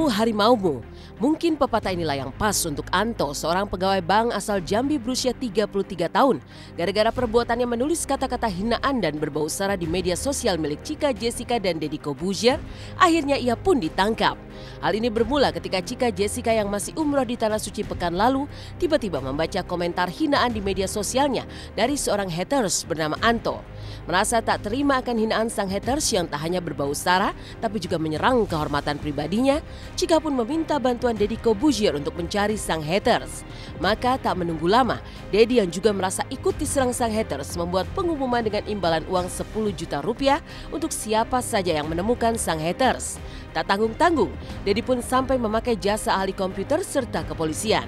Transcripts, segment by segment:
Itu harimaumu. Mungkin pepatah inilah yang pas untuk Anto, seorang pegawai bank asal Jambi berusia 33 tahun. Gara-gara perbuatannya menulis kata-kata hinaan dan berbau sara di media sosial milik Chika Jessica dan Deddy Corbuzier, akhirnya ia pun ditangkap. Hal ini bermula ketika Chika Jessica yang masih umroh di Tanah Suci pekan lalu tiba-tiba membaca komentar hinaan di media sosialnya dari seorang haters bernama Anto. Merasa tak terima akan hinaan sang haters yang tak hanya berbau sara tapi juga menyerang kehormatan pribadinya, Chika pun meminta bantuan Deddy Corbuzier untuk mencari sang haters. Maka tak menunggu lama, Deddy yang juga merasa ikut diserang sang haters membuat pengumuman dengan imbalan uang 10 juta rupiah untuk siapa saja yang menemukan sang haters. Tak tanggung-tanggung, Deddy pun sampai memakai jasa ahli komputer serta kepolisian.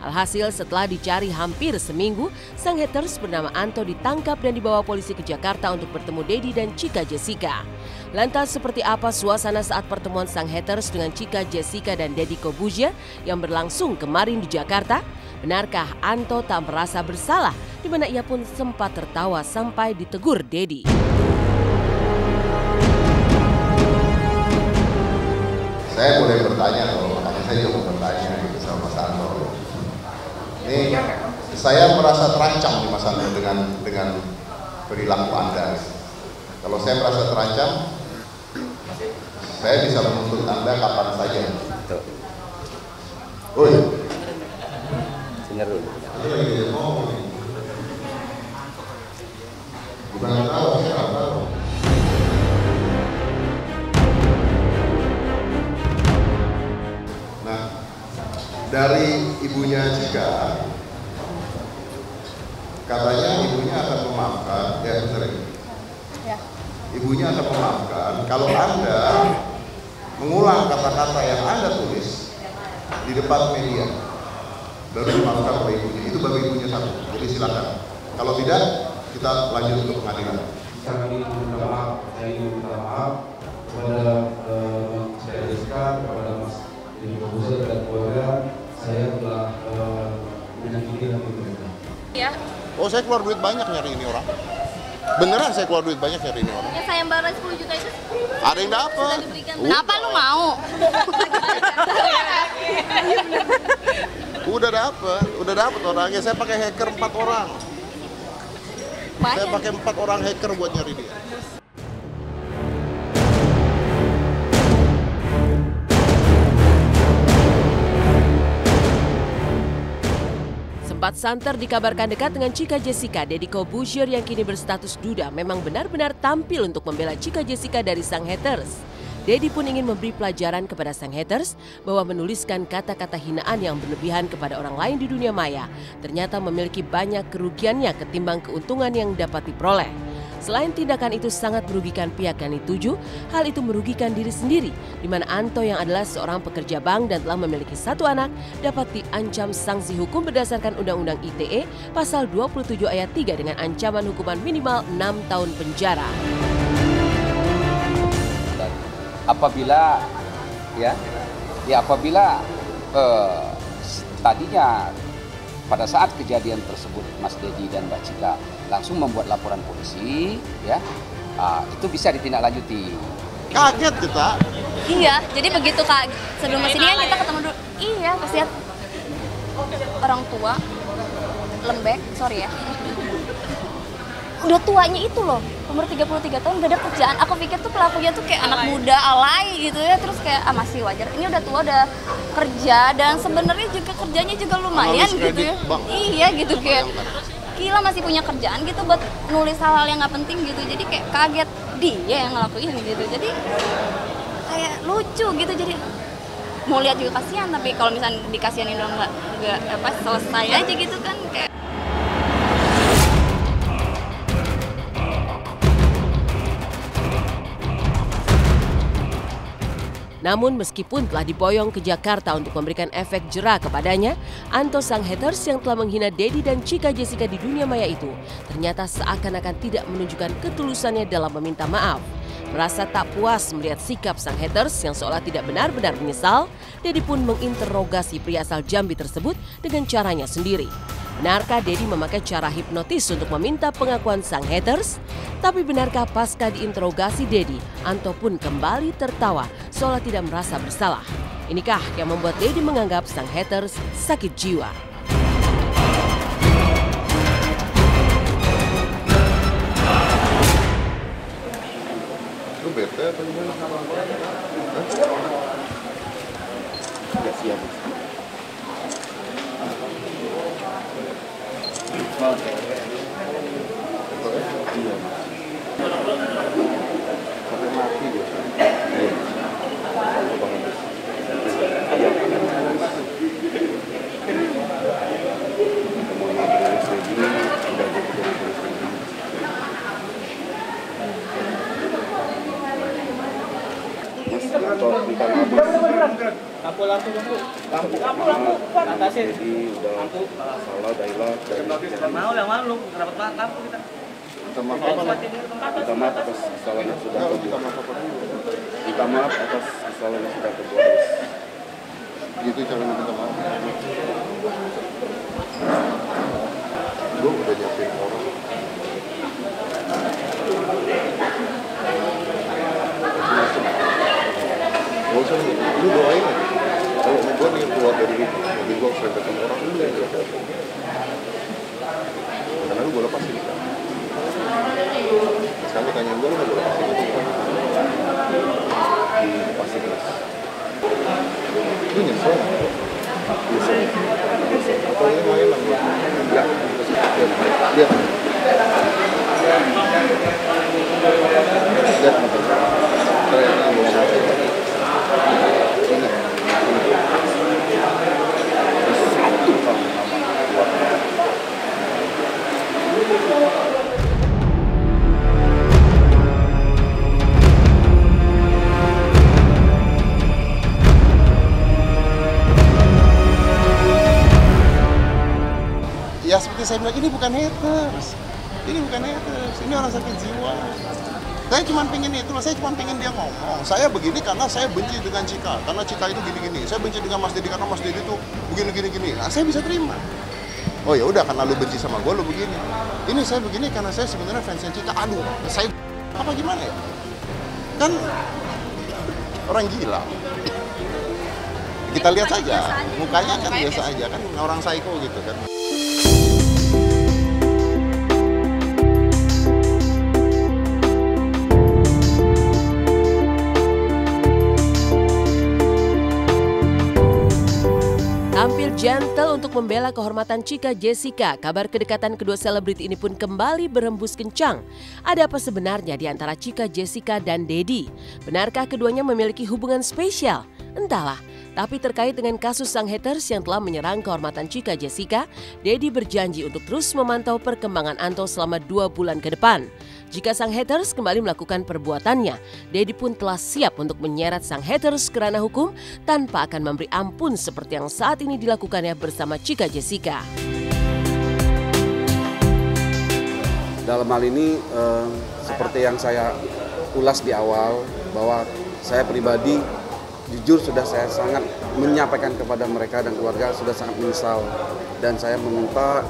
Alhasil setelah dicari hampir seminggu, sang haters bernama Anto ditangkap dan dibawa polisi ke Jakarta untuk bertemu Deddy dan Chika Jessica. Lantas seperti apa suasana saat pertemuan sang haters dengan Chika Jessica dan Deddy Corbuzier yang berlangsung kemarin di Jakarta? Benarkah Anto tak merasa bersalah, di mana ia pun sempat tertawa sampai ditegur Deddy? Saya boleh bertanya loh, makanya saya juga mau bertanya gitu sama Mas Anto. Ini saya merasa terancam di Mas Anto dengan perilaku Anda. Kalau saya merasa terancam, saya bisa menuntut Anda kapan saja. Oi. Dengar dulu. Bukan tahu, saya nggak tahu. Nah, dari ibunya Chika, katanya ibunya akan memaafkan, ya benar ini. Ya. Ibunya akan memaafkan kalau Anda mengulang kata-kata yang Anda tulis di depan media, baru dimaafkan oleh ibunya. Itu baru ibunya satu. Jadi silakan. Kalau tidak, kita lanjut untuk pengadilan. Kami minta maaf, saya ingin minta maaf kepada Chika Jessica, kepada Mas Deddy Corbuzier dan keluarga. Saya telah menyakiti hati mereka. Ya. Oh, saya keluar duit banyak nyari ini orang. Beneran saya keluar duit banyak nyari ini orang. Ya sayembara 10 juta itu ada yang dapat. Kenapa lu mau? Udah dapat orangnya. Saya pakai hacker 4 orang. Saya pakai 4 orang hacker buat nyari dia. Sempat santer dikabarkan dekat dengan Chika Jessica, Deddy Corbuzier yang kini berstatus duda memang benar-benar tampil untuk membela Chika Jessica dari sang haters. Deddy pun ingin memberi pelajaran kepada sang haters bahwa menuliskan kata-kata hinaan yang berlebihan kepada orang lain di dunia maya ternyata memiliki banyak kerugiannya ketimbang keuntungan yang dapat diperoleh. Selain tindakan itu sangat merugikan pihak yang dituju, hal itu merugikan diri sendiri, di mana Anto yang adalah seorang pekerja bank dan telah memiliki 1 anak dapat diancam sanksi hukum berdasarkan Undang-Undang ITE pasal 27 ayat 3 dengan ancaman hukuman minimal 6 tahun penjara. Dan apabila tadinya pada saat kejadian tersebut Mas Deddy dan Mbak Chika langsung membuat laporan polisi, ya, itu bisa ditindaklanjuti. Kaget kita. Iya, jadi begitu Kak, sebelum kesini kan kita ketemu dulu. Iya, pas lihat orang tua lembek, sorry ya. Udah tuanya itu loh, umur 33 tahun gak ada kerjaan. Aku pikir tuh pelakunya tuh kayak anak muda alay gitu ya, terus kayak masih wajar. Ini udah tua, udah kerja dan sebenarnya juga kerjanya juga lumayan gitu ya. Iya gitu kayak gila masih punya kerjaan gitu buat nulis hal-hal yang nggak penting gitu. Jadi kayak kaget dia yang ngelakuin gitu. Jadi kayak lucu gitu. Jadi mau lihat juga kasihan, tapi kalau misalnya dikasihanin dong nggak selesai aja gitu kan kayak. Namun meskipun telah diboyong ke Jakarta untuk memberikan efek jera kepadanya, Anto sang haters yang telah menghina Deddy dan Chika Jessica di dunia maya itu ternyata seakan-akan tidak menunjukkan ketulusannya dalam meminta maaf. Merasa tak puas melihat sikap sang haters yang seolah tidak benar-benar menyesal, Deddy pun menginterogasi pria asal Jambi tersebut dengan caranya sendiri. Benarkah Deddy memakai cara hipnotis untuk meminta pengakuan sang haters? Tapi benarkah pasca diinterogasi Deddy, Anto pun kembali tertawa seolah tidak merasa bersalah. Inikah yang membuat Dedi menganggap sang haters sakit jiwa. Lu bete apa gimana? Nggak siap. Iya. Sampai mati dia. Lampu, atasin. Jadi udah salah, udah hilang. Mau yang mana lu dapat lampu kita. Minta maaf atas kesalahan yang sudah terbuat. Minta maaf atas kesalahan yang sudah terbuat. Gitu cara minta maaf. Gue udah nyiapin orang. Gak usah, lu doain aja. Kalau gue nih keluar dari mobil gue sering ketemu orang, lu yang jawab. Karena lu gue lepasin kan. Sekarang tanya gue, lu gak gue lepasin itu kan? Dilepasin terus. Lu nyesel gak? Nyesel. Atau ini main lah? Enggak. Lihat. Lihat mata. Ternyata gue ngomong. Ya seperti saya bilang, ini bukan haters. Ini bukan haters, ini orang sakit jiwa. Saya cuma pengen itu, saya cuma pengen dia ngomong. Saya begini karena saya benci dengan Cika. Karena Cika itu gini-gini. Saya benci dengan Mas Dedi karena Mas Dedi itu begini-gini. Nah, saya bisa terima. Oh ya udah, karena lu benci sama gue, lu begini. Ini saya begini karena saya sebenarnya fansnya Cika. Aduh, saya apa gimana ya? Kan orang gila. Kita lihat saja, mukanya kan biasa aja kan, orang psycho gitu kan. Tampil gentle untuk membela kehormatan Cika Jessica, kabar kedekatan kedua selebriti ini pun kembali berembus kencang. Ada apa sebenarnya di antara Cika Jessica dan Dedi? Benarkah keduanya memiliki hubungan spesial? Entahlah. Tapi terkait dengan kasus sang haters yang telah menyerang kehormatan Cika Jessica, Dedi berjanji untuk terus memantau perkembangan Anto selama 2 bulan ke depan. Jika sang haters kembali melakukan perbuatannya, Dedi pun telah siap untuk menyeret sang haters ke ranah hukum tanpa akan memberi ampun seperti yang saat ini dilakukannya bersama Cika Jessica. Dalam hal ini, seperti yang saya ulas di awal, bahwa saya pribadi jujur sudah saya sangat menyampaikan kepada mereka dan keluarga, sudah sangat menyesal. Dan saya meminta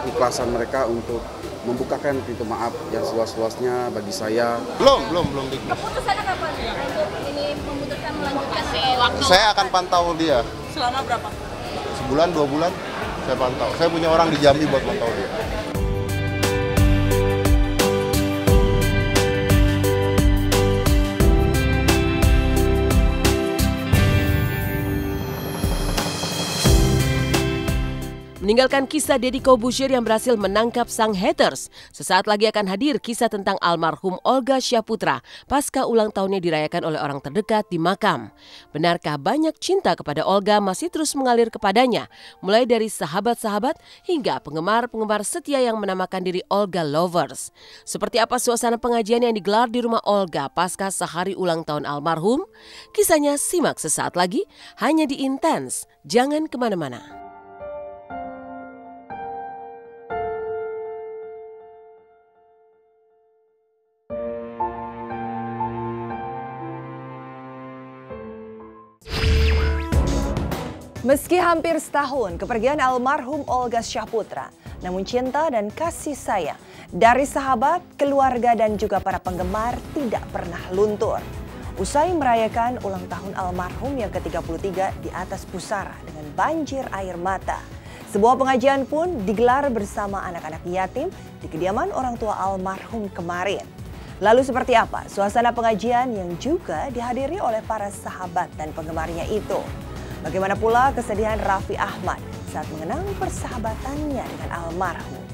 keikhlasan mereka untuk membukakan pintu maaf yang seluas-luasnya bagi saya. Belum. Keputusannya kapan untuk ini memutuskan melanjutkan waktu? Saya akan pantau dia. Selama berapa? Sebulan, 2 bulan, saya pantau. Saya punya orang di Jambi buat pantau dia. Meninggalkan kisah Deddy Corbuzier yang berhasil menangkap sang haters, sesaat lagi akan hadir kisah tentang almarhum Olga Syahputra pasca ulang tahunnya dirayakan oleh orang terdekat di makam. Benarkah banyak cinta kepada Olga masih terus mengalir kepadanya, mulai dari sahabat-sahabat hingga penggemar-penggemar setia yang menamakan diri Olga Lovers? Seperti apa suasana pengajian yang digelar di rumah Olga pasca sehari ulang tahun almarhum? Kisahnya simak sesaat lagi, hanya di Intense. Jangan kemana-mana. Meski hampir setahun kepergian almarhum Olga Syahputra, namun cinta dan kasih sayang dari sahabat, keluarga dan juga para penggemar tidak pernah luntur. usai merayakan ulang tahun almarhum yang ke-33 di atas pusara dengan banjir air mata. Sebuah pengajian pun digelar bersama anak-anak yatim di kediaman orang tua almarhum kemarin. Lalu seperti apa suasana pengajian yang juga dihadiri oleh para sahabat dan penggemarnya itu? Bagaimana pula kesedihan Raffi Ahmad saat mengenang persahabatannya dengan almarhum?